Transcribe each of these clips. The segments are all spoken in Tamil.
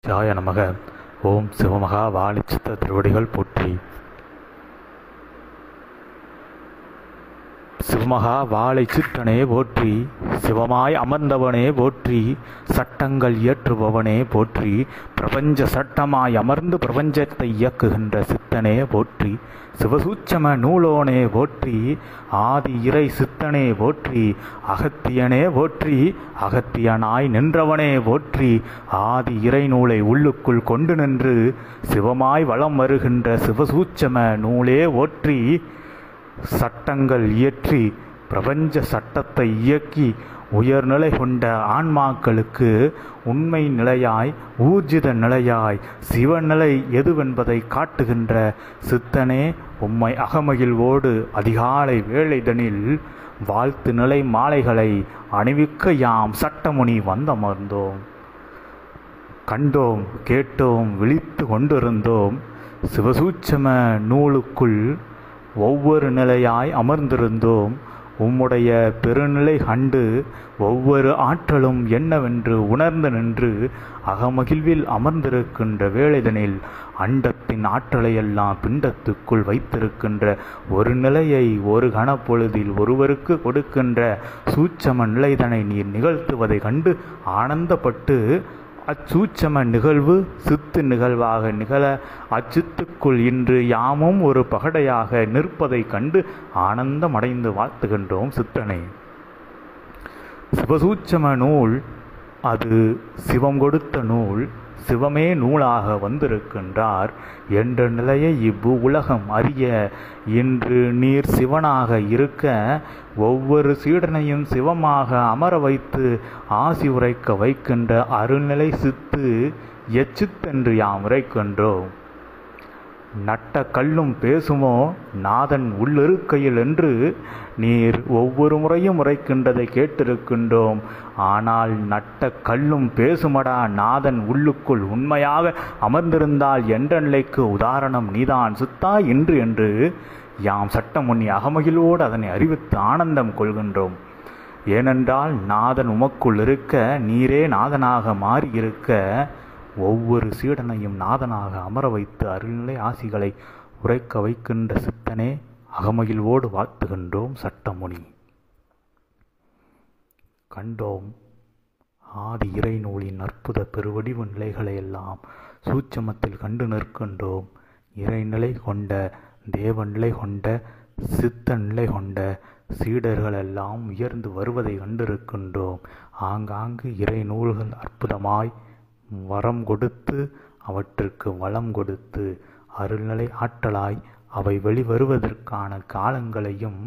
சிவாய நமக. ஓம் சிவமகா வாலிச்சித்த திருவடிகள் போற்றி. சிவமகா வாழை சித்தனே போற்றி, சிவமாய் அமர்ந்தவனே போற்றி, சட்டங்கள் இயற்றுபவனே போற்றி, பிரபஞ்ச சட்டமாய் அமர்ந்து பிரபஞ்சத்தை இயக்குகின்ற சித்தனே போற்றி, சிவசூட்சம நூலோனே போற்றி, ஆதி இறை சித்தனே போற்றி, அகத்தியனே போற்றி, அகத்தியனாய் நின்றவனே போற்றி, ஆதி இறை நூலை உள்ளுக்குள் கொண்டு நின்று சிவமாய் வலம் வருகின்ற சிவசூட்சம நூலே போற்றி, சட்டங்கள் இயற்றி பிரபஞ்ச சட்டத்தை இயக்கி உயர்நிலை கொண்ட ஆன்மாக்களுக்கு உண்மை நிலையாய் ஊர்ஜித நிலையாய் சிவநிலை எதுவென்பதை காட்டுகின்ற சித்தனே, உம்மை அகமகிழ்வோடு அதிகாலை வேளைதனில் வாழ்த்து நிலை மாலைகளை அணிவிக்க யாம் சட்டமுனி வந்தமர்ந்தோம். கண்டோம், கேட்டோம், விழித்து கொண்டிருந்தோம். சிவசூட்சம நூலுக்குள் ஒவ்வொரு நிலையாய் அமர்ந்திருந்தோம். உம்முடைய பெருநிலை கண்டு ஒவ்வொரு ஆற்றலும் என்னவென்று உணர்ந்து நின்று அகமகிழ்வில் அமர்ந்திருக்கின்ற வேளைதனில் அண்டத்தின் ஆற்றலையெல்லாம் பிண்டத்துக்குள் வைத்திருக்கின்ற ஒரு நிலையை ஒரு கணப்பொழுதில் ஒருவருக்கு கொடுக்கின்ற சூட்சம நிலைதனை நீர் நிகழ்த்துவதை கண்டு ஆனந்தப்பட்டு அச்சூட்சம நிகழ்வு சித்து நிகழ்வாக நிகழ அச்சித்துக்குள் இன்று யாமும் ஒரு பகடையாக நிற்பதைக் கண்டு ஆனந்தமடைந்து வாழ்த்துகின்றோம் சித்தனை. சிவசூட்சம நூல் அது சிவம் கொடுத்த நூல், சிவமே நூலாக வந்திருக்கின்றார் என்ற நிலையை உலகம் அறிய இன்று நீர் சிவனாக இருக்க ஒவ்வொரு சீடனையும் சிவமாக அமர வைத்து ஆசி உரைக்க வைக்கின்ற அருள்நிலை சித்து எச்சித்தென்று யாம் உரைக்கின்றோம். நட்ட கல்லும் பேசுமோ நாதன் உள்ளிருக்கையில் என்று நீர் ஒவ்வொரு முறையும் உரைக்கின்றதை கேட்டிருக்கின்றோம். ஆனால் நட்ட கல்லும் பேசுமடா நாதன் உள்ளுக்குள் உண்மையாக அமர்ந்திருந்தால் என்ற நிலைக்கு உதாரணம் நீதான் சித்தா இன்று என்று யாம் சட்டமுன்னி அகமகிழ்வோடு அதனை அறிவித்து ஆனந்தம் கொள்கின்றோம். ஏனென்றால் நாதன் உமக்குள் இருக்க, நீரே நாதனாக மாறி இருக்க, ஒவ்வொரு சீடனையும் நாதனாக அமர வைத்து அருள்நிலை ஆசிகளை உரைக்க வைக்கின்ற சித்தனே, அகமகிழ்வோடு வாழ்த்துகின்றோம் சட்டமுனி. கண்டோம், ஆதி இறை நூலின் அற்புத பெருவடிவு நிலைகளையெல்லாம் சூட்சமத்தில் கண்டு நிற்கின்றோம். இறைநிலை கொண்ட தேவநிலை கொண்ட சித்த நிலை கொண்ட சீடர்களெல்லாம் உயர்ந்து வருவதை கண்டிருக்கின்றோம். ஆங்காங்கு இறை நூல்கள் அற்புதமாய் வரம் கொடுத்து அவற்றுக்கு வளம் கொடுத்து அருள்நிலை ஆற்றலாய் அவை வெளிவருவதற்கான காலங்களையும்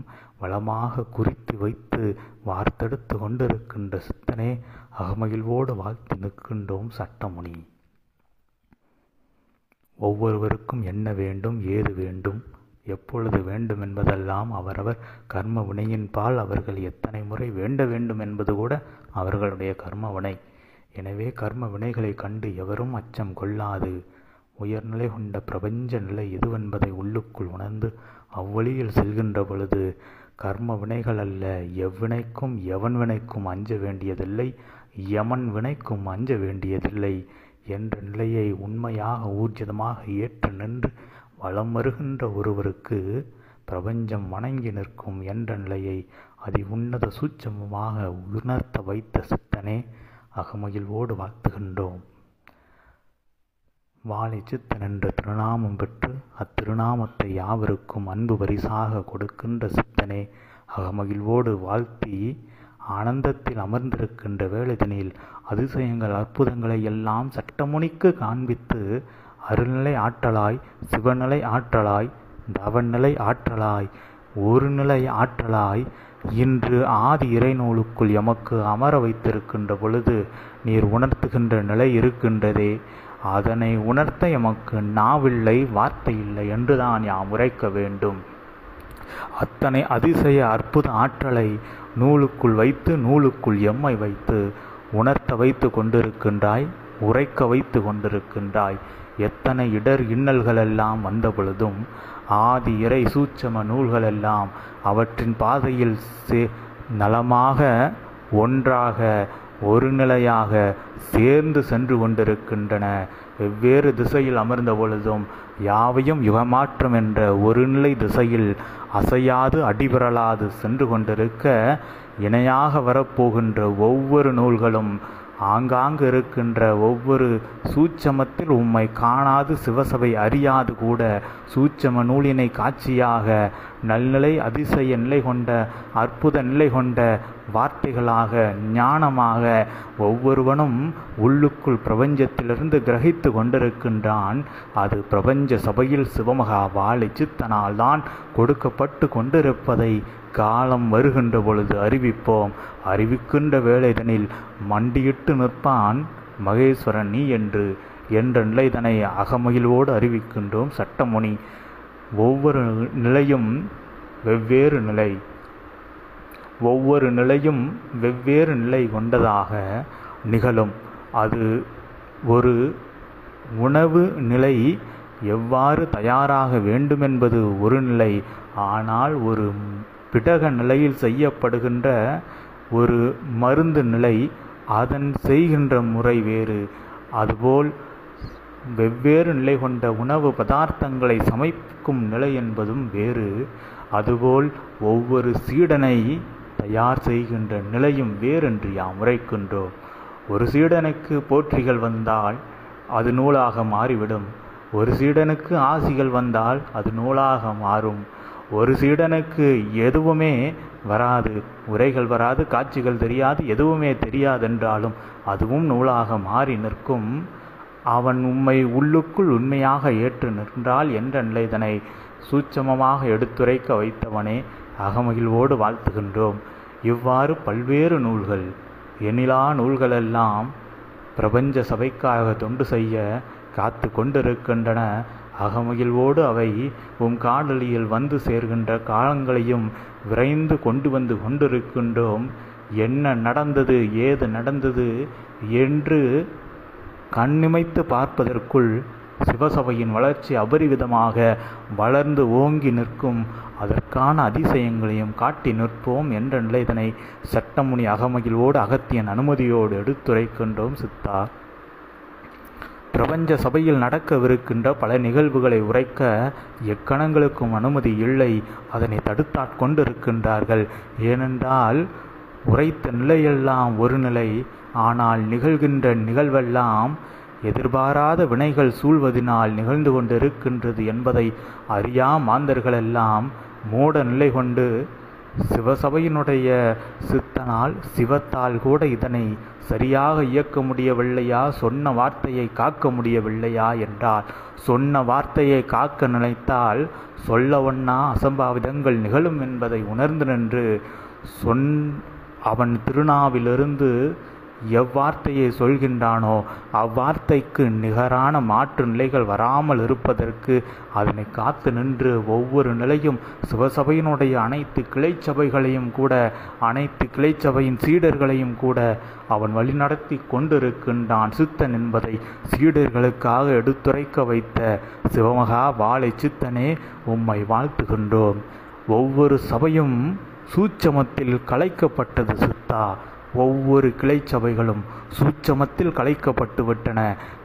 வளமாக குறித்து வைத்து வார்த்தெடுத்து கொண்டிருக்கின்ற சித்தனே, அகமகிழ்வோடு வாழ்த்து நிற்கின்றோம் சட்டமுனி. ஒவ்வொருவருக்கும் என்ன வேண்டும், ஏது வேண்டும், எப்பொழுது வேண்டும் என்பதெல்லாம் அவரவர் கர்ம வினையின் பால் அவர்கள் எத்தனை முறை வேண்ட வேண்டும் என்பது கூட அவர்களுடைய கர்ம வினை. எனவே கர்ம வினைகளை கண்டு எவரும் அச்சம் கொள்ளாது உயர்நிலை கொண்ட பிரபஞ்ச நிலை எதுவென்பதை உள்ளுக்குள் உணர்ந்து அவ்வழியில் செல்கின்ற பொழுது கர்ம வினைகள் அல்ல, எவ்வினைக்கும் எவன் வினைக்கும் அஞ்ச வேண்டியதில்லை, யமன் வினைக்கும் அஞ்ச வேண்டியதில்லை என்ற நிலையை உண்மையாக ஊர்ஜிதமாக ஏற்று நின்று வலம் வருகின்ற ஒருவருக்கு பிரபஞ்சம் வணங்கி நிற்கும் என்ற நிலையை அதி உன்னத சூட்சமமாக உணர்த்த வைத்த சித்தனே, அகமகிழ்வோடு வாழ்த்துகின்றோம். வாழை சித்தன் என்ற திருநாமம் பெற்று அத்திருநாமத்தை யாவருக்கும் அன்பு பரிசாக கொடுக்கின்ற சித்தனே, அகமகிழ்வோடு வாழ்த்தி ஆனந்தத்தில் அமர்ந்திருக்கின்ற வேளைதனில் அதிசயங்கள் அற்புதங்களை எல்லாம் சட்டமுனிக்கு காண்பித்து அருள்நிலை ஆற்றலாய் சிவநிலை ஆற்றலாய் தவநிலை ஆற்றலாய் ஒரு நிலை ஆற்றலாய் இன்று ஆதி இறைநூலுக்குள் எமக்கு அமர வைத்திருக்கின்ற பொழுது நீர் உணர்த்துகின்ற நிலை இருக்கின்றதே, அதனை உணர்த்த எமக்கு நாவில்லை, வார்த்தை இல்லை என்றுதான் யாம் உரைக்க வேண்டும். அத்தனை அதிசய அற்புத ஆற்றலை நூலுக்குள் வைத்து நூலுக்குள் எம்மை வைத்து உணர்த்த வைத்து கொண்டிருக்கின்றாய், உரைக்க வைத்து கொண்டிருக்கின்றாய். எத்தனை இடர் இன்னல்களெல்லாம் வந்த பொழுதும் ஆதி இறை சூட்சம நூல்களெல்லாம் அவற்றின் பாதையில் நலமாக ஒன்றாக ஒரு நிலையாக சேர்ந்து சென்று கொண்டிருக்கின்றன. வெவ்வேறு திசையில் அமர்ந்த பொழுதும் யாவையும் யுகமாற்றம் என்ற ஒரு நிலை திசையில் அசையாது அடிபரலாது சென்று கொண்டிருக்க, இணையாக வரப்போகின்ற ஒவ்வொரு நூல்களும் ஆங்காங்கு இருக்கின்ற ஒவ்வொரு சூட்சமத்தில் உம்மை காணாது சிவசபை அறியாது கூட சூட்சம நூலினை காட்சியாக நல்நிலை அதிசய நிலை கொண்ட அற்புத நிலை கொண்ட வார்த்தைகளாக ஞானமாக ஒவ்வொருவனும் உள்ளுக்குள் பிரபஞ்சத்திலிருந்து கிரகித்து கொண்டிருக்கின்றான். அது பிரபஞ்ச சபையில் சிவமகா வாழை சித்தனால் தான் கொடுக்கப்பட்டு கொண்டிருப்பதை காலம் வருகின்ற பொழுது அறிவிப்போம். அறிவிக்கின்ற வேளைதனில் மண்டியிட்டு நிற்பான் மகேஸ்வரன் நீ என்ற நிலைதனை அகமகிழ்வோடு அறிவிக்கின்றோம். சட்டமுனி ஒவ்வொரு நிலையும் வெவ்வேறு நிலை, ஒவ்வொரு நிலையும் வெவ்வேறு நிலை கொண்டதாக நிகழும். அது ஒரு உணவு நிலை எவ்வாறு தயாராக வேண்டுமென்பது ஒரு நிலை. ஆனால் ஒரு பிடக நிலையில் செய்யப்படுகின்ற ஒரு மருந்து நிலை, அதன் செய்கின்ற முறை வேறு. அதுபோல் வெவ்வேறு நிலை கொண்ட உணவு பதார்த்தங்களை சமைக்கும் நிலை என்பதும் வேறு. அதுபோல் ஒவ்வொரு சீடனை தயார் செய்கின்ற நிலையும் வேறென்று யாம் உரைக்கின்றோம். ஒரு சீடனுக்கு போற்றிகள் வந்தால் அது நூலாக மாறிவிடும். ஒரு சீடனுக்கு ஆசிகள் வந்தால் அது நூலாக மாறும். ஒரு சீடனுக்கு எதுவுமே வராது, உரைகள் வராது, காட்சிகள் தெரியாது, எதுவுமே தெரியாதென்றாலும் அதுவும் நூலாக மாறி நிற்கும். அவன் உம்மை உள்ளுக்குள் உண்மையாக ஏற்று நின்றால் என்ற நிலைதனை சூட்சமமாக எடுத்துரைக்க வைத்தவனே அகமகிழ்வோடு வாழ்த்துகின்றோம். இவ்வாறு பல்வேறு நூல்கள், எண்ணிலா நூல்களெல்லாம் பிரபஞ்ச சபைக்காக தொண்டு செய்ய காத்து கொண்டிருக்கின்றன. அகமகிழ்வோடு அவை காணொளியில் வந்து சேர்கின்ற காலங்களையும் விரைந்து கொண்டு வந்து கொண்டிருக்கின்றோம். என்ன நடந்தது, ஏது நடந்தது என்று கண்ணிமைத்து பார்ப்பதற்குள் சிவசபையின் வளர்ச்சி அபரிவிதமாக வளர்ந்து ஓங்கி நிற்கும். அதற்கான அதிசயங்களையும் காட்டி நிற்போம் என்ற நிலைதனை சட்டமுனி அகமகிழ்வோடு அகத்தியன் அனுமதியோடு எடுத்துரைக்கின்றோம். சித்தா, பிரபஞ்ச சபையில் நடக்கவிருக்கின்ற பல நிகழ்வுகளை உரைக்க எக்கணங்களுக்கும் அனுமதி இல்லை. அதனை தடுத்தாட்கொண்டிருக்கின்றார்கள். ஏனென்றால் உரைத்த நிலையெல்லாம் ஒரு நிலை, ஆனால் நிகழ்கின்ற நிகழ்வெல்லாம் எதிர்பாராத வினைகள் சூழ்வதினால் நிகழ்ந்து கொண்டிருக்கின்றது என்பதை அறியா மாந்தர்களெல்லாம் மூட நிலை கொண்டு சிவசபையினுடைய சித்தனால் சிவத்தால் கூட இதனை சரியாக இயக்க முடியவில்லையா, சொன்ன வார்த்தையை காக்க முடியவில்லையா என்றால், சொன்ன வார்த்தையை காக்க நினைத்தால் சொல்ல ஒண்ணா அசம்பாவிதங்கள் நிகழும் என்பதை உணர்ந்து நின்று அவன் திருநாவிலிருந்து எவ்வார்த்தையை சொல்கின்றானோ அவ்வார்த்தைக்கு நிகரான மாற்று நிலைகள் வராமல் இருப்பதற்கு அதனை காத்து நின்று ஒவ்வொரு நிலையும் சிவசபையினுடைய அனைத்து கிளைச்சபைகளையும் கூட, அனைத்து கிளைச்சபையின் சீடர்களையும் கூட அவன் வழிநடத்தி கொண்டிருக்கின்றான் சித்தன் என்பதை சீடர்களுக்காக எடுத்துரைக்க வைத்த சிவமகா வாழை சித்தனே உம்மை வாழ்த்துகின்றோம். ஒவ்வொரு சபையும் சூட்சமத்தில் கலைக்கப்பட்டது சித்தா. ஒவ்வொரு கிளை சபைகளும் சூட்சமத்தில் கலைக்கப்பட்டு விட்டன.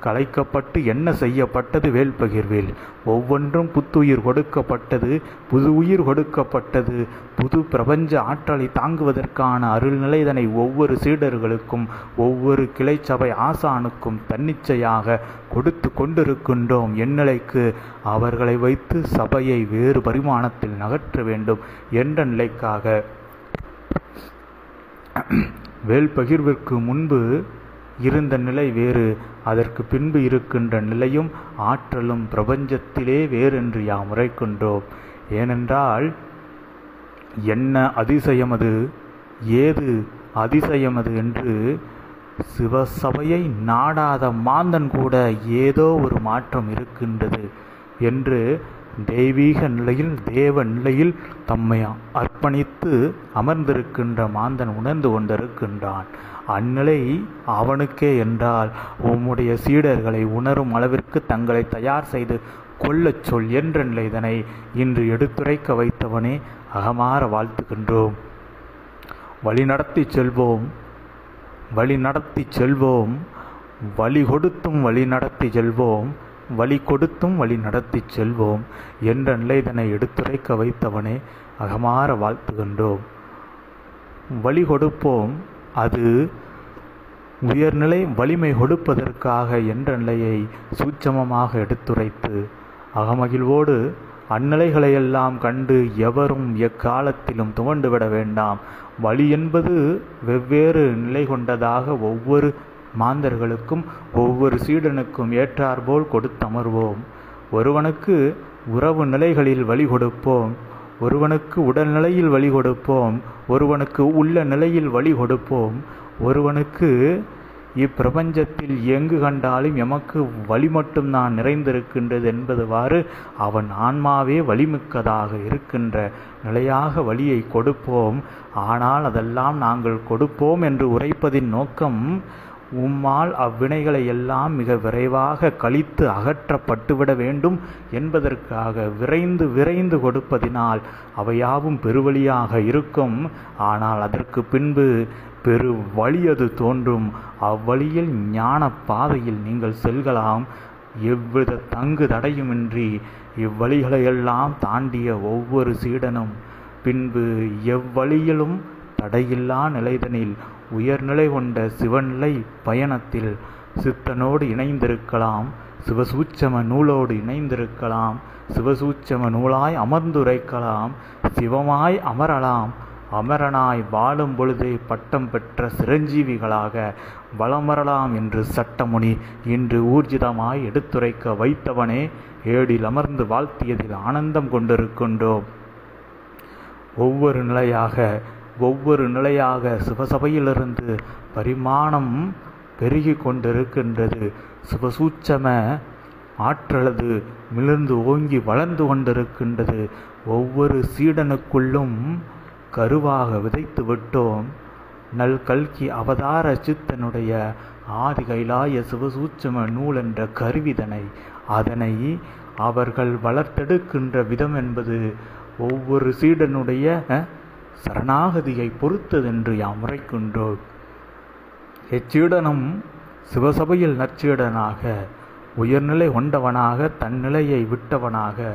கலைக்கப்பட்டு என்ன செய்யப்பட்டது? வேல்பகிர்வேல். ஒவ்வொன்றும் புத்துயிர் கொடுக்கப்பட்டது, புது உயிர் கொடுக்கப்பட்டது. புது பிரபஞ்ச ஆற்றலை தாங்குவதற்கான அருள்நிலைதனை ஒவ்வொரு சீடர்களுக்கும் ஒவ்வொரு கிளை சபை ஆசானுக்கும் தன்னிச்சையாக கொடுத்து கொண்டிருக்கின்றோம். எந்நிலைக்கு அவர்களை வைத்து சபையை வேறு பரிமாணத்தில் நகற்ற வேண்டும் என்ற நிலைக்காக. வேல்பகிர்விற்கு முன்பு இருந்த நிலை வேறு, அதற்கு பின்பு இருக்கின்ற நிலையும் ஆற்றலும் பிரபஞ்சத்திலே வேறென்று யாம் உரைக்கின்றோம். ஏனென்றால் என்ன அதிசயமது, ஏது அதிசயமது என்று சிவசபையை நாடாத மாந்தன் கூட ஏதோ ஒரு மாற்றம் இருக்கின்றது என்று தெய்வீக நிலையில் தேவ நிலையில் தம்மை அர்ப்பணித்து அமர்ந்திருக்கின்ற மாந்தன் உணர்ந்து கொண்டிருக்கின்றான். அந்நிலை அவனுக்கே என்றால் உம்முடைய சீடர்களை உணரும் அளவிற்கு தங்களை தயார் செய்து கொள்ளச் சொல் என்ற நிலைதனை இன்று எடுத்துரைக்க வைத்தவனே அகமாற வாழ்த்துகின்றோம். வழிநடத்தி செல்வோம். வழி நடத்தி செல்வோம், வழி கொடுத்தும் வழி நடத்தி செல்வோம், வழி கொடுத்தும் வழி நடத்தி செல்வோம் என்ற நிலைதனை எடுத்துரைக்க வைத்தவனே அகமாற வாழ்த்துகின்றோம். வழி கொடுப்போம், அது உயர்நிலை வலிமை கொடுப்பதற்காக என்ற நிலையை சூட்சமமாக எடுத்துரைத்து அகமகிழ்வோடு அந்நிலைகளையெல்லாம் கண்டு எவரும் எக்காலத்திலும் துவண்டுவிட வேண்டாம். வழி என்பது வெவ்வேறு நிலை கொண்டதாக ஒவ்வொரு மாந்தர்களுக்கும் ஒவ்வொரு சீடனுக்கும் ஏற்றாற்போல் கொடுத்தமர்வோம். ஒருவனுக்கு உறவு நிலைகளில் வழி கொடுப்போம், ஒருவனுக்கு உடல்நிலையில் வழி கொடுப்போம், ஒருவனுக்கு உள்ள நிலையில் வழி கொடுப்போம், ஒருவனுக்கு இப்பிரபஞ்சத்தில் எங்கு கண்டாலும் எமக்கு வழி மட்டும்தான் நிறைந்திருக்கின்றது என்பதுவாறு அவன் ஆன்மாவே வலிமிக்கதாக இருக்கின்ற நிலையாக வழியை கொடுப்போம். ஆனால் அதெல்லாம் நாங்கள் கொடுப்போம் என்று உரைப்பதின் நோக்கம் உம்மால் அவ்வினைகளை எல்லாம் மிக விரைவாக கழித்து அகற்றப்பட்டுவிட வேண்டும் என்பதற்காக விரைந்து விரைந்து கொடுப்பதினால் அவையாவும் பெருவழியாக இருக்கும். ஆனால் அதற்கு பின்பு பெரு வழி அது தோன்றும். அவ்வழியில் ஞான பாதையில் நீங்கள் செல்கலாம். எவ்வித தங்கு தடையுமின்றி இவ்வழிகளையெல்லாம் தாண்டிய ஒவ்வொரு சீடனும் பின்பு எவ்வழியிலும் தடையில்லா நிலைதனில் உயர்நிலை கொண்ட சிவநிலை பயணத்தில் சித்தனோடு இணைந்திருக்கலாம், சிவசூட்சம நூலோடு இணைந்திருக்கலாம், சிவசூட்சம நூலாய் அமர்ந்துரைக்கலாம், சிவமாய் அமரலாம். அமரனாய் வாழும் பொழுதே பட்டம் பெற்ற சிரஞ்சீவிகளாக வளமரலாம் என்று சட்டமுனி இன்று ஊர்ஜிதமாய் எடுத்துரைக்க வைத்தவனே ஏடில் அமர்ந்து வாழ்த்தியதில் ஆனந்தம் கொண்டிருக்கின்றோம். ஒவ்வொரு நிலையாக சிவசபையிலிருந்து பரிமாணம் பெருகி கொண்டிருக்கின்றது. சிவசூட்சம ஆற்றலது மிளர்ந்து ஓங்கி வளர்ந்து கொண்டிருக்கின்றது. ஒவ்வொரு சீடனுக்குள்ளும் கருவாக விதைத்து விட்டோம். நல் கல்கி அவதார சித்தனுடைய ஆதி கைலாய சிவசூட்சம நூல் என்ற கருவிதனை அதனை அவர்கள் வளர்த்தெடுக்கின்ற விதம் என்பது ஒவ்வொரு சீடனுடைய சரணாகதியை பொறுத்ததென்று யாம் உரைக்கின்றோம். எச்சீடனும் சிவசபையில் நற்சீடனாக உயர்நிலை கொண்டவனாக தன்னிலையை விட்டவனாக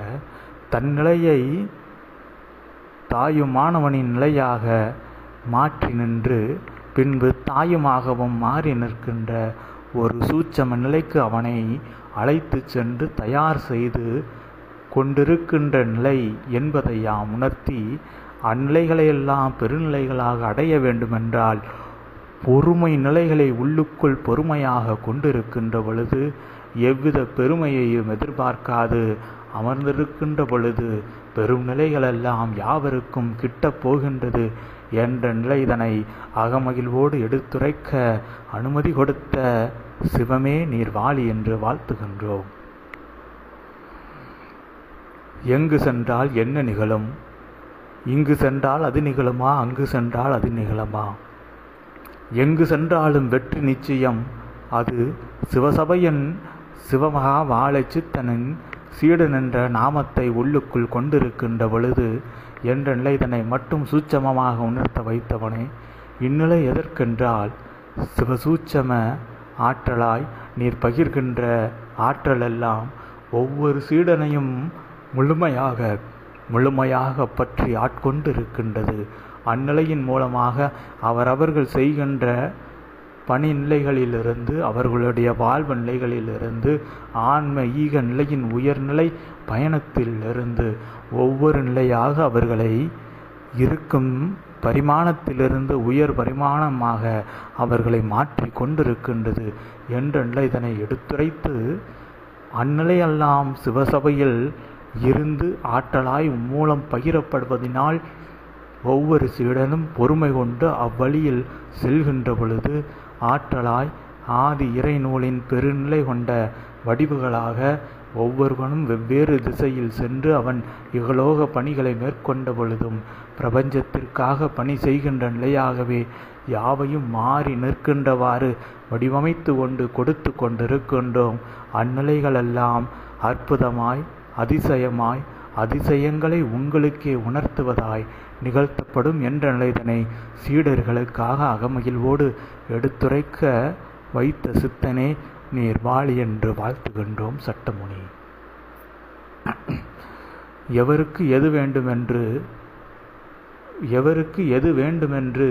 தன்னிலையை தாயுமானவனின் நிலையாக மாற்றி நின்று பின்பு தாயுமாகவும் மாறி நிற்கின்ற ஒரு சூட்சம நிலைக்கு அவனை அழைத்து சென்று தயார் செய்து கொண்டிருக்கின்ற நிலை என்பதை யாம் உணர்த்தி அந்நிலைகளையெல்லாம் பெருநிலைகளாக அடைய வேண்டுமென்றால் பொறுமை நிலைகளை உள்ளுக்குள் பொறுமையாக கொண்டிருக்கின்ற பொழுது எவ்வித பெருமையையும் எதிர்பார்க்காது அமர்ந்திருக்கின்ற பொழுது பெரும் நிலைகளெல்லாம் யாவருக்கும் கிட்டப் போகின்றது என்ற நிலைதனை அகமகிழ்வோடு எடுத்துரைக்க அனுமதி கொடுத்த சிவமே நீர் வாழி என்று வாழ்த்துகின்றோம். எங்கு சென்றால் என்ன நிகழும்? இங்கு சென்றால் அது நிகழுமா? அங்கு சென்றால் அது நிகழுமா? எங்கு சென்றாலும் வெற்றி நிச்சயம். அது சிவசபையின் சிவமகா வாழை சித்தனின் சீடன் என்ற நாமத்தை உள்ளுக்குள் கொண்டிருக்கின்ற பொழுது என்ற நிலைதனை மட்டும் சூட்சமமாக உணர்த்த வைத்தவனே, இந்நிலை எதற்கென்றால் சிவசூட்சம ஆற்றலாய் நீர் பகிர்கின்ற ஆற்றலெல்லாம் ஒவ்வொரு சீடனையும் முழுமையாக பற்றி ஆட்கொண்டிருக்கின்றது. அந்நிலையின் மூலமாக அவரவர்கள் செய்கின்ற பணி நிலைகளிலிருந்து அவர்களுடைய வாழ்வு நிலைகளிலிருந்து ஆன்ம ஈக நிலையின் உயர்நிலை பயணத்திலிருந்து ஒவ்வொரு நிலையாக அவர்களை இருக்கும் பரிமாணத்திலிருந்து உயர் பரிமாணமாக அவர்களை மாற்றி கொண்டிருக்கின்றது என்ற நிலைதனை எடுத்துரைத்து அந்நிலையெல்லாம் சிவசபையில் இருந்து ஆற்றலாய் மூலம் பகிரப்படுவதனால் ஒவ்வொரு சீடனும் பொறுமை கொண்டு அவ்வழியில் செல்கின்ற பொழுது ஆற்றலாய் ஆதி இறை நூலின் பெருநிலை கொண்ட வடிவுகளாக ஒவ்வொருவனும் வெவ்வேறு திசையில் சென்று அவன் இகலோக பணிகளை மேற்கொண்ட பொழுதும் பிரபஞ்சத்திற்காக பணி செய்கின்ற நிலையாகவே யாவையும் மாறி நிற்கின்றவாறு வடிவமைத்து கொண்டு கொடுத்து கொண்டிருக்கின்றோம். அந்நிலைகளெல்லாம் அற்புதமாய் அதிசயமாய் அதிசயங்களை உங்களுக்கே உணர்த்துவதாய் நிகழ்த்தப்படும் என்ற நிலைதனை சீடர்களுக்காக அகமகிழ்வோடு எடுத்துரைக்க வைத்த சித்தனே நீர் வாழி என்று வாழ்த்துகின்றோம் சட்டமுனி. எவருக்கு எது வேண்டுமென்று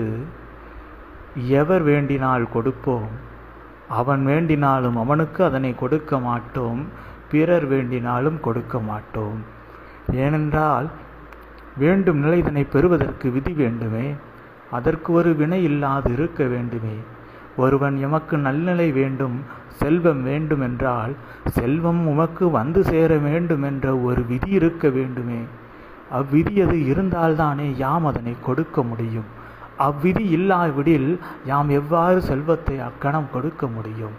எவர் வேண்டினால் கொடுப்போம், அவன் வேண்டினாலும் அவனுக்கு அதனை கொடுக்க மாட்டோம், பிறர் வேண்டினாலும் கொடுக்க மாட்டோம். ஏனென்றால் வேண்டும் நிலைதனை பெறுவதற்கு விதி வேண்டுமே, அதற்கு ஒரு வினை இல்லாது இருக்க வேண்டுமே. ஒருவன் எமக்கு நல்நிலை வேண்டும், செல்வம் வேண்டும் என்றால் செல்வம் உமக்கு வந்து சேர வேண்டும் என்ற ஒரு விதி இருக்க வேண்டுமே. அவ்விதி அது இருந்தால்தானே யாம் அதனை கொடுக்க முடியும். அவ்விதி இல்லாவிடில் யாம் எவ்வாறு செல்வத்தை அக்கணம் கொடுக்க முடியும்?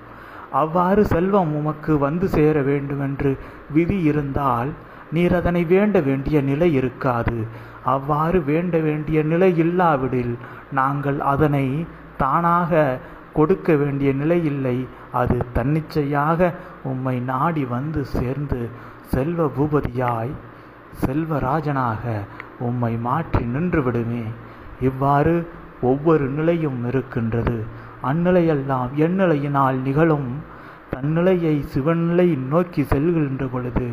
அவ்வாறு செல்வம் உமக்கு வந்து சேர வேண்டுமென்று விதி இருந்தால் நீர் அதனை வேண்ட வேண்டிய நிலை இருக்காது. அவ்வாறு வேண்ட வேண்டிய நிலை இல்லாவிடில் நாங்கள் அதனை தானாக கொடுக்க வேண்டிய நிலை இல்லை. அது தன்னிச்சையாக உம்மை நாடி வந்து சேர்ந்து செல்வ பூபதியாய் செல்வராஜனாக உம்மை மாற்றி நின்று விடுமே. இவ்வாறு ஒவ்வொரு நிலையும் இருக்கின்றது. அந்நிலையெல்லாம் எந்நிலையினால் நிகழும். தன்னிலையை சிவநிலை நோக்கி செல்கின்ற பொழுது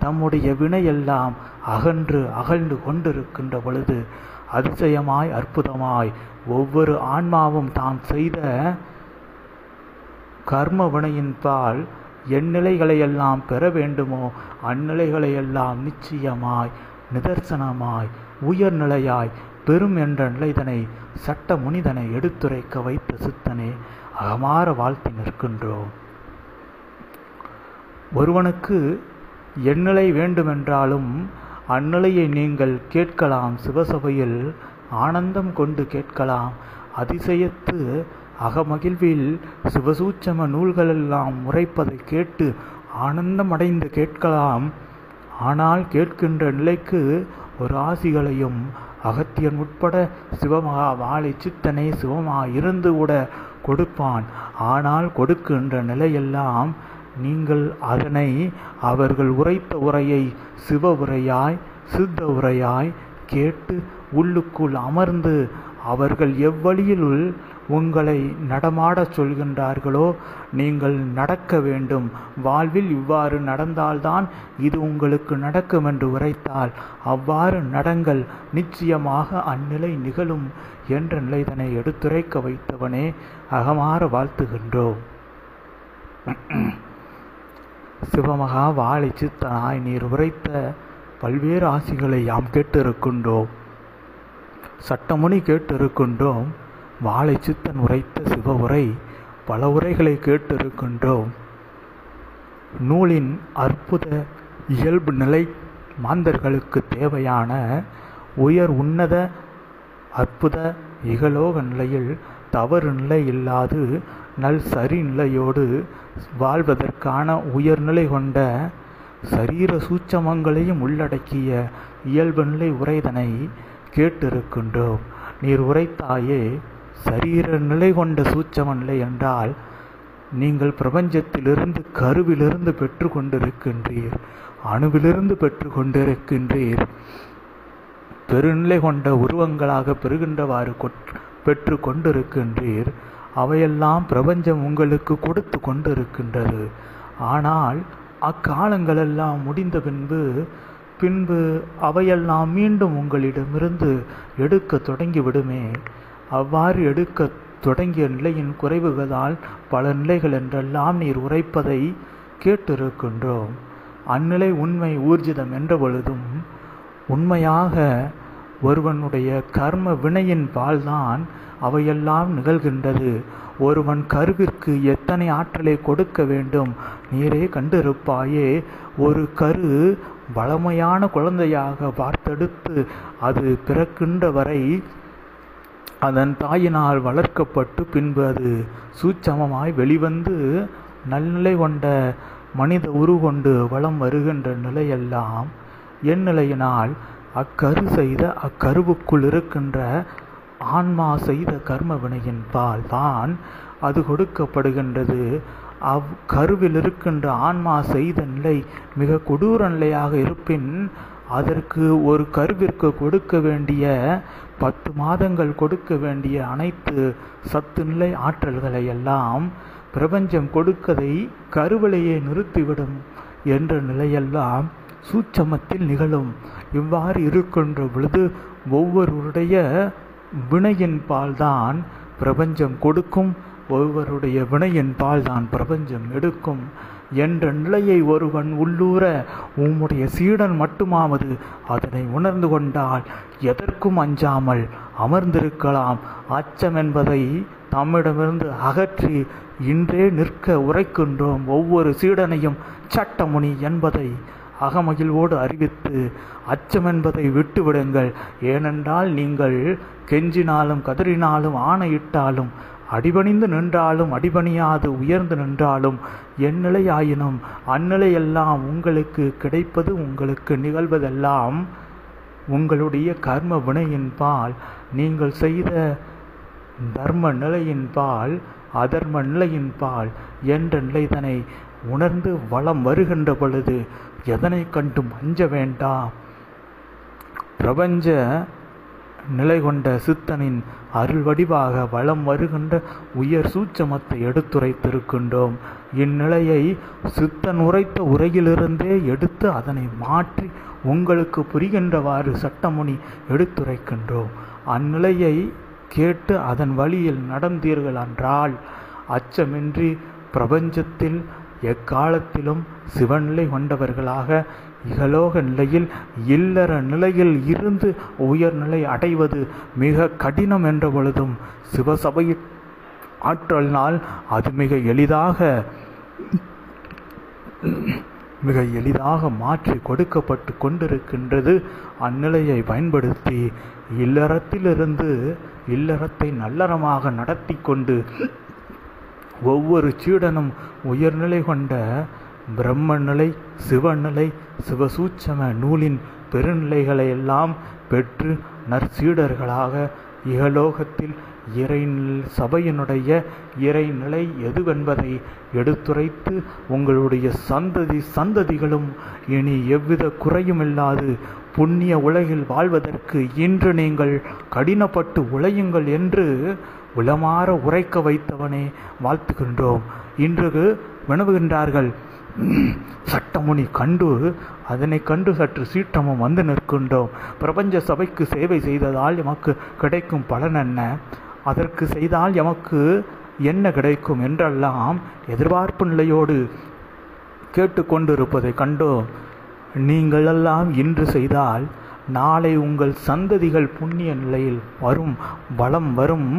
தம்முடைய வினையெல்லாம் அகழ்ந்து கொண்டிருக்கின்ற பொழுது அதிசயமாய் அற்புதமாய் ஒவ்வொரு ஆன்மாவும் தாம் செய்த கர்ம வினையின்பால் எந்நிலைகளையெல்லாம் பெற வேண்டுமோ அந்நிலைகளையெல்லாம் நிச்சயமாய் நிதர்சனமாய் உயர்நிலையாய் பெரும் என்ற நிலைதனை சட்ட முனிதனை எடுத்துரைக்க வைத்த சித்தனே அகமாற வாழ்த்தி நிற்கின்றோம். ஒருவனுக்கு எந்நிலை வேண்டுமென்றாலும் அந்நிலையை நீங்கள் கேட்கலாம். சிவசபையில் ஆனந்தம் கொண்டு கேட்கலாம். அதிசயத்து அகமகிழ்வில் சிவசூட்சம நூல்களெல்லாம் உரைப்பதை கேட்டு ஆனந்தமடைந்து கேட்கலாம். ஆனால் கேட்கின்ற நிலைக்கு ஒரு ஆசிகளையும் அகத்தியன் உட்பட சிவமகா வாழை சித்தனை சிவமாயிருந்து கூட கொடுப்பான். ஆனால் கொடுக்கின்ற நிலையெல்லாம் நீங்கள் அதனை அவர்கள் உரைத்த உரையை சிவ உரையாய் சித்த உரையாய் கேட்டு உள்ளுக்குள் அமர்ந்து அவர்கள் எவ்வழியில் உங்களை நடமாடச் சொல்கின்றார்களோ நீங்கள் நடக்க வேண்டும். வாழ்வில் இவ்வாறு நடந்தால்தான் இது உங்களுக்கு நடக்கும் என்று உரைத்தால் அவ்வாறு நடங்கள், நிச்சயமாக அந்நிலை நிகழும் என்ற நிலைதனை எடுத்துரைக்க வைத்தவனே அகமாற வாழ்த்துகின்றோம். சிவமகா வாழை சித்தனாய் நீர் உரைத்த பல்வேறு ஆசிகளை யாம் கேட்டிருக்கின்றோம். சட்டமுனி கேட்டிருக்கின்றோம். வாழை சித்தன் உரைத்த சிவ உரை பல உரைகளை கேட்டிருக்கின்றோம். நூலின் அற்புத இயல்பு நிலை மாந்தர்களுக்கு தேவையான உயர் உன்னத அற்புத இகலோக நிலையில் தவறு நிலை இல்லாது நல் சரி நிலையோடு வாழ்வதற்கான உயர்நிலை கொண்ட சரீர சூட்சமங்களையும் உள்ளடக்கிய இயல்பு நிலை உரைதனை கேட்டிருக்கின்றோம். நீர் உரைத்தாயே சரீர நிலை கொண்ட சூட்சம நிலை என்றால் நீங்கள் பிரபஞ்சத்திலிருந்து கருவிலிருந்து பெற்று கொண்டிருக்கின்றீர், அணுவிலிருந்து பெற்று கொண்டிருக்கின்றீர். பெருநிலை கொண்ட உருவங்களாக பெறுகின்றவாறு பெற்று கொண்டிருக்கின்றீர். அவையெல்லாம் பிரபஞ்சம் உங்களுக்கு கொடுத்து கொண்டிருக்கின்றது. ஆனால் அக்காலங்களெல்லாம் முடிந்த பின்பு அவையெல்லாம் மீண்டும் உங்களிடமிருந்து எடுக்க தொடங்கிவிடுமே. அவ்வாறு எடுக்க தொடங்கிய நிலையின் குறைவுகளால் பல நிலைகள் என்றெல்லாம் நீர் உரைப்பதை கேட்டிருக்கின்றோம். அந்நிலை உண்மை ஊர்ஜிதம் என்ற பொழுதும் உண்மையாக ஒருவனுடைய கர்ம வினையின் பால்தான் அவையெல்லாம் நிகழ்கின்றது. ஒருவன் கருவிற்கு எத்தனை ஆற்றலை கொடுக்க வேண்டும் நீரே கண்டிருப்பாயே. ஒரு கரு வளமையான குழந்தையாக பார்த்தெடுத்து அது பிறக்கின்ற வரை அதன் தாயினால் வளர்க்கப்பட்டு பின்பு அது சூட்சமமாய் வெளிவந்து நல்நிலை கொண்ட மனித உருகொண்டு வளம் வருகின்ற நிலையெல்லாம் என் நிலையினால் அக்கரு செய்த அக்கருவுக்குள் இருக்கின்ற ஆன்மா செய்த கர்ம வினையின் பால் தான் அது கொடுக்கப்படுகின்றது. கருவில் இருக்கின்ற ஆன்மா செய்த நிலை மிக கொடூர நிலையாக இருப்பின் அதற்கு ஒரு கருவிற்கு கொடுக்க வேண்டிய 10 மாதங்கள் கொடுக்க வேண்டிய அனைத்து சத்து நிலை ஆற்றல்களை எல்லாம் பிரபஞ்சம் கொடுக்கதை கருவிலேயே நிறுத்திவிடும் என்ற நிலையெல்லாம் சூட்சமத்தில் நிகழும். இவ்வாறு இருக்கின்ற பொழுது ஒவ்வொருடைய வினையின் பால்தான் பிரபஞ்சம் கொடுக்கும், ஒவ்வொருடைய வினையின் பால்தான் பிரபஞ்சம் எடுக்கும் என்ற நிலையை ஒருவன் உள்ளூர உம்முடைய சீடன் மட்டுமாவது அதனை உணர்ந்து கொண்டால் எதற்கும் அஞ்சாமல் அமர்ந்திருக்கலாம். அச்சம் என்பதை தம்மிடமிருந்து அகற்றி இன்றே நிற்க உரைக்கின்றோம். ஒவ்வொரு சீடனையும் சட்டமுனி என்பதை அகமகிழ்வோடு அறிவித்து அச்சம் என்பதை விட்டுவிடுங்கள். ஏனென்றால் நீங்கள் கெஞ்சினாலும் கதறினாலும் ஆணையிட்டாலும் அடிபணிந்து நின்றாலும் அடிபணியாது உயர்ந்து நின்றாலும் எந்நிலை ஆயினும் அந்நிலையெல்லாம் உங்களுக்கு கிடைப்பது, உங்களுக்கு நிகழ்வதெல்லாம் உங்களுடைய கர்ம வினையின் பால், நீங்கள் செய்த தர்ம நிலையின் பால், அதர்ம நிலையின் பால் என்ற நிலைதனை உணர்ந்து வளம் வருகின்ற பொழுது எதனை கண்டும் அஞ்ச வேண்டாம். பிரபஞ்ச நிலை கொண்ட சித்தனின் அருள் வடிவாக வளம் வருகின்ற உயர் சூட்சமத்தை எடுத்துரைத்திருக்கின்றோம். இந்நிலையை சித்தன் உரைத்த உரையிலிருந்தே எடுத்து அதனை மாற்றி உங்களுக்கு புரிகின்றவாறு சட்டமுனி எடுத்துரைக்கின்றோம். அந்நிலையை கேட்டு அதன் வழியில் நடந்தீர்கள் என்றால் அச்சமின்றி பிரபஞ்சத்தில் எக்காலத்திலும் சிவநிலை கொண்டவர்களாக இகலோக நிலையில் இல்லற நிலையில் இருந்து உயர்நிலை அடைவது மிக கடினம் என்ற பொழுதும் சிவசபையில் ஆற்றலினால் அது மிக எளிதாக மாற்றி கொடுக்கப்பட்டு கொண்டிருக்கின்றது. அந்நிலையை பயன்படுத்தி இல்லறத்திலிருந்து இல்லறத்தை நல்லறமாக நடத்தி கொண்டு ஒவ்வொரு சீடனும் உயர்நிலை கொண்ட பிரம்மநிலை, சிவநிலை, சிவசூட்சம நூலின் பெருநிலைகளை எல்லாம் பெற்று நற்சீடர்களாக இகலோகத்தில் இறை சபையினுடைய இறைநிலை எதுவென்பதை எடுத்துரைத்து உங்களுடைய சந்ததிகளும் இனி எவ்வித குறையும் இல்லாது புண்ணிய உலகில் வாழ்வதற்கு இன்று நீங்கள் கடினப்பட்டு உழையுங்கள் என்று உளமாற உரைக்க வைத்தவனே வாழ்த்துகின்றோம். இன்று வினவுகின்றார்கள். சட்டமுனி கண்டு அதனை கண்டு சற்று சீற்றமும் வந்து நிற்கின்றோம். பிரபஞ்ச சபைக்கு சேவை செய்ததால் எமக்கு கிடைக்கும் பலன் என்ன, அதற்கு செய்தால் எமக்கு என்ன கிடைக்கும் என்றெல்லாம் எதிர்பார்ப்பு நிலையோடு கேட்டுக்கொண்டிருப்பதை கண்டோம். நீங்களெல்லாம் இன்று செய்தால் நாளை உங்கள் சந்ததிகள் புண்ணிய நிலையில் வரும், வளம் வரும்.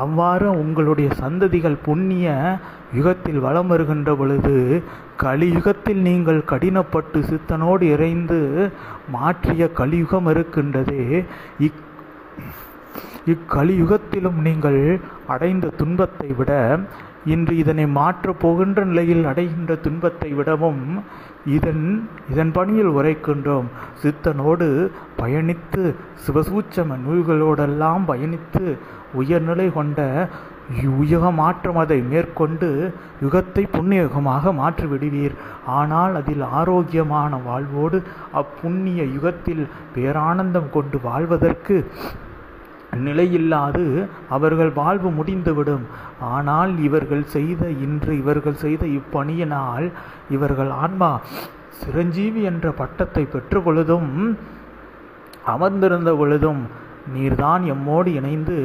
அவ்வாறு உங்களுடைய சந்ததிகள் புண்ணிய யுகத்தில் வளம் வருகின்ற பொழுது கலியுகத்தில் நீங்கள் கடினப்பட்டு சித்தனோடு இறைந்து மாற்றிய கலியுகம் இருக்கின்றதே, இக்கலியுகத்திலும் நீங்கள் அடைந்த துன்பத்தை விட இன்று இதனை மாற்றப் போகின்ற நிலையில் அடைகின்ற துன்பத்தை விடவும் இதன் பணியில் உரைக்கின்றோம். சித்தனோடு பயணித்து சிவசூட்சம நூல்களோடெல்லாம் பயணித்து உயர்நிலை கொண்ட யுக மாற்றம் அதை மேற்கொண்டு யுகத்தை புண்ணிய யுகமாக மாற்றிவிடுவீர். ஆனால் அதில் ஆரோக்கியமான வாழ்வோடு அப்புண்ணிய யுகத்தில் பேரானந்தம் கொண்டு வாழ்வதற்கு நிலையில்லாது அவர்கள் வாழ்வு முடிந்துவிடும். ஆனால் இவர்கள் செய்த இப்பணியினால் இவர்கள் ஆன்மா சிரஞ்சீவி என்ற பட்டத்தை பெற்ற பொழுதும் அமர்ந்திருந்த பொழுதும் நீர்தான் எம்மோடு இணைந்து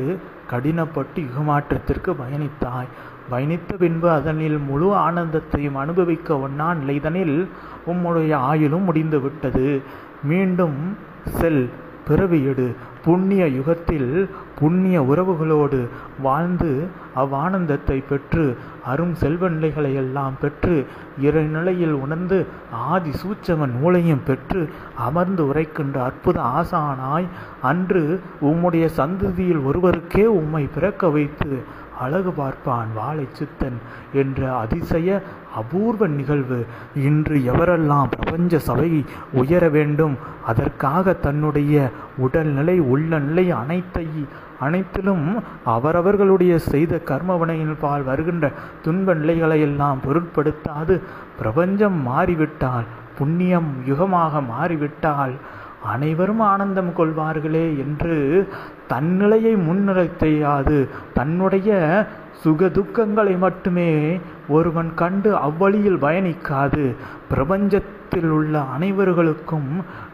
கடினப்பட்டு யுகமாற்றத்திற்கு பயணித்த பின்பு அதனில் முழு ஆனந்தத்தையும் அனுபவிக்க ஒண்ணா நிலைதனில் உம்முடைய ஆயுளும் முடிந்து விட்டது. மீண்டும் செல், பிறவியெடு. புண்ணிய யுகத்தில் புண்ணிய உறவுகளோடு வாழ்ந்து அவ்வானந்தத்தை பெற்று அரும் செல்வ நிலைகளையெல்லாம் பெற்று இறைநிலையில் உணர்ந்து ஆதி சூட்சம நூலையும் பெற்று அமர்ந்து உரைக்கின்ற அற்புத ஆசானாய் அன்று உம்முடைய சந்ததியில் ஒருவருக்கே உம்மை பிறக்க வைத்து அழகு பார்ப்பான் வாழை சித்தன் என்ற அதிசய அபூர்வ நிகழ்வு. இன்று எவரெல்லாம் பிரபஞ்ச சபை உயர வேண்டும், அதற்காக தன்னுடைய உடல்நிலை உள்ள நிலை அனைத்திலும் அவரவர்களுடைய செய்த கர்மவினையின் பால் வருகின்ற துன்ப நிலைகளையெல்லாம் பொருட்படுத்தாது பிரபஞ்சம் மாறிவிட்டால் புண்ணியம் யுகமாக மாறிவிட்டால் அனைவரும் ஆனந்தம் கொள்வார்களே என்று தன்னிலையை முன்னிறுத்தையாது தன்னுடைய சுகதுக்கங்களை மட்டுமே ஒருவன் கண்டு அவ்வழியில் பயணிக்காது பிரபஞ்சத்தில் உள்ள அனைவர்களுக்கும்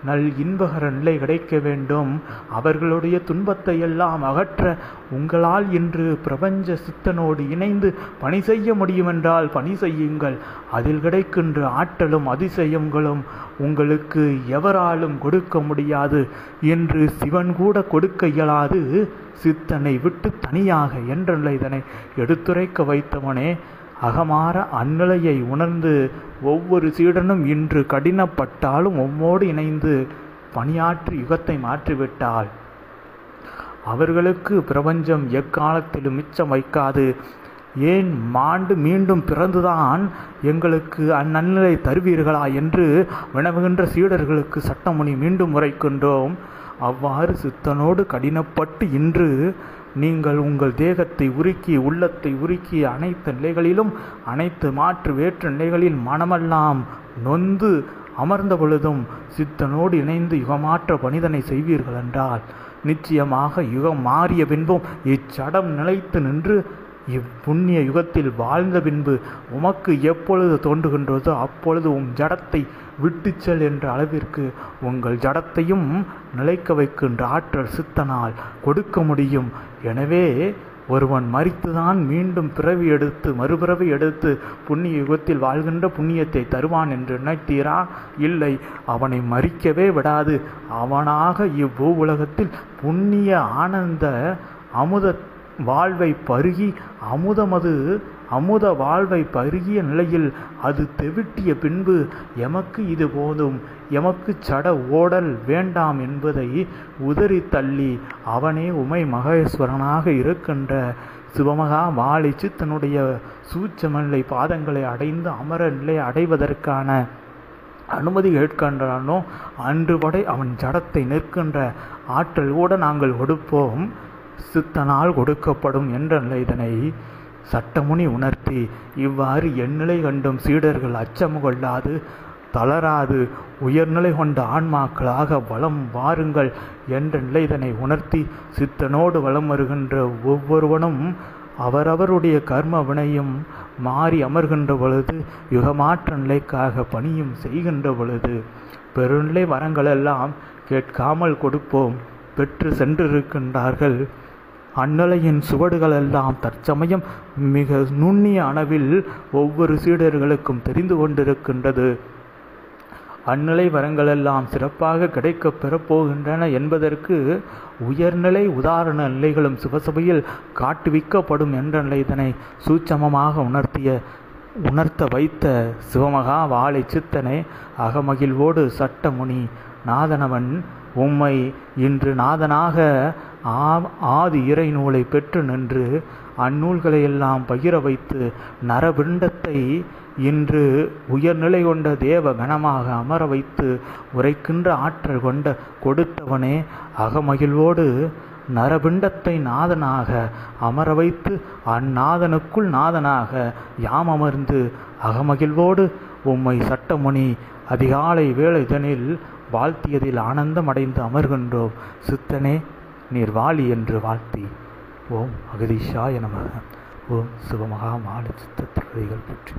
நல் இன்பகர நிலை கிடைக்க வேண்டும், அவர்களுடைய துன்பத்தை எல்லாம் அகற்ற உங்களால் இன்று பிரபஞ்ச சித்தனோடு இணைந்து பணி செய்ய முடியுமென்றால் பணி செய்யுங்கள், அதில் கிடைக்கின்ற ஆற்றலும் அதிசயங்களும் உங்களுக்கு எவராலும் கொடுக்க முடியாது என்று சிவன் கூட கொடுக்க இயலாது சித்தனை விட்டு தனியாக என்ற இதனை எடுத்துரைக்க வைத்தவனே, அகமாற அந்நிலையை உணர்ந்து ஒவ்வொரு சீடனும் இன்று கடினப்பட்டாலும் உம்மோடு இணைந்து பணியாற்றி யுகத்தை மாற்றிவிட்டால் அவர்களுக்கு பிரபஞ்சம் எக்காலத்திலும் மிச்சம் வைக்காது. ஏன் மாண்டு மீண்டும் பிறந்துதான் எங்களுக்கு அந்நன்னிலை தருவீர்களா என்று வினவுகின்ற சீடர்களுக்கு சட்டமுனி மீண்டும் உரைக்கின்றோம். அவ்வாறு சித்தனோடு கடினப்பட்டு இன்று நீங்கள் உங்கள் தேகத்தை உருக்கி உள்ளத்தை உருக்கி அனைத்து நிலைகளிலும் அனைத்து மாற்று வேற்று நிலைகளில் மனமெல்லாம் நொந்து அமர்ந்த பொழுதும் சித்தனோடு இணைந்து யுகமாற்ற பணிதனை செய்வீர்கள் என்றால் நிச்சயமாக யுகம் மாறிய பின்பும் இச்சடம் நிலைத்து நின்று இப்புண்ணிய யுகத்தில் வாழ்ந்த பின்பு உமக்கு எப்பொழுது தோன்றுகின்றதோ அப்பொழுது ஜடத்தை விட்டு செல் என்ற அளவிற்கு உங்கள் ஜடத்தையும் நிலைக்க வைக்கின்ற ஆற்றல் சித்தனால் கொடுக்க முடியும். எனவே ஒருவன் மரித்துதான் மீண்டும் பிறவி எடுத்து மறுபிறவி எடுத்து புண்ணிய யுகத்தில் வாழ்கின்ற புண்ணியத்தை தருவான் என்று நினைத்தீரா? இல்லை, அவனை மரிக்கவே விடாது. அவனாக இவ்வூ உலகத்தில் புண்ணிய ஆனந்த அமுத வாழ்வை பருகி அமுத வாழ்வை பருகிய நிலையில் அது தெவிட்டிய பின்பு எமக்கு இது போதும், எமக்கு சட ஓடல் வேண்டாம் என்பதை உதறி தள்ளி அவனே உமை மகேஸ்வரனாக இருக்கின்ற சிவமகா வாழை சித்தனுடைய சூட்சமநிலை பாதங்களை அடைந்து அமர நிலை அடைவதற்கான அனுமதி கேட்கின்றானோ அன்று வரை அவன் ஜடத்தை நிற்கின்ற ஆற்றல் கூட நாங்கள் கொடுப்போம், சித்தனால் கொடுக்கப்படும் என்ற இதனை சட்டமுனி உணர்த்தி இவ்வாறு எந்நிலை கண்டும் சீடர்கள் அச்சம் கொள்ளாது தளராது உயர்நிலை கொண்ட ஆன்மாக்களாக வலம் வாருங்கள் என்ற நிலைதனை உணர்த்தி சித்தனோடு வலம் வருகின்ற ஒவ்வொருவனும் அவரவருடைய கர்ம வினையும் மாறி அமர்கின்ற பொழுது யுகமாற்ற நிலைக்காக பணியும் செய்கின்ற பொழுது பெருநிலை வரங்களெல்லாம் கேட்காமல் கொடுப்போம் பெற்று சென்றிருக்கின்றார்கள். அந்நிலையின் சுவடுகளெல்லாம் தற்சமயம் மிக நுண்ணிய அளவில் ஒவ்வொரு சீடர்களுக்கும் தெரிந்து கொண்டிருக்கின்றது. அந்நிலை வரங்களெல்லாம் சிறப்பாக கிடைக்கப் பெறப்போகின்றன என்பதற்கு உயர்நிலை உதாரண நிலைகளும் சிவசபையில் காட்டுவிக்கப்படும் என்ற நிலை இதனை சூட்சமமாக உணர்த்த வைத்த சிவமகா வாழை சித்தனை அகமகிழ்வோடு சட்டமுனி நாதனவன் உம்மை இன்று நாதனாக ஆதி இறை நூலை பெற்று நின்று அந்நூல்களையெல்லாம் பகிர வைத்து நரபிண்டத்தை இன்று உயர்நிலை கொண்ட தேவ கணமாக அமர வைத்து உரைக்கின்ற ஆற்றல் கொண்ட கொடுத்தவனே, அகமகிழ்வோடு நரபிண்டத்தை நாதனாக அமர வைத்து அந்நாதனுக்குள் நாதனாக யாம் அமர்ந்து அகமகிழ்வோடு உம்மை சட்டமுனி அதிகாலை வேளைதனில் வாழ்த்தியதில் ஆனந்தம் அடைந்து அமர்கின்றோம். சித்தனே நீர் வாழி என்று வாழ்த்தி ஓம் அகதீஷாய நமக. ஓம் சிவமகா மாலை சித்தத்திரைகள் பற்றி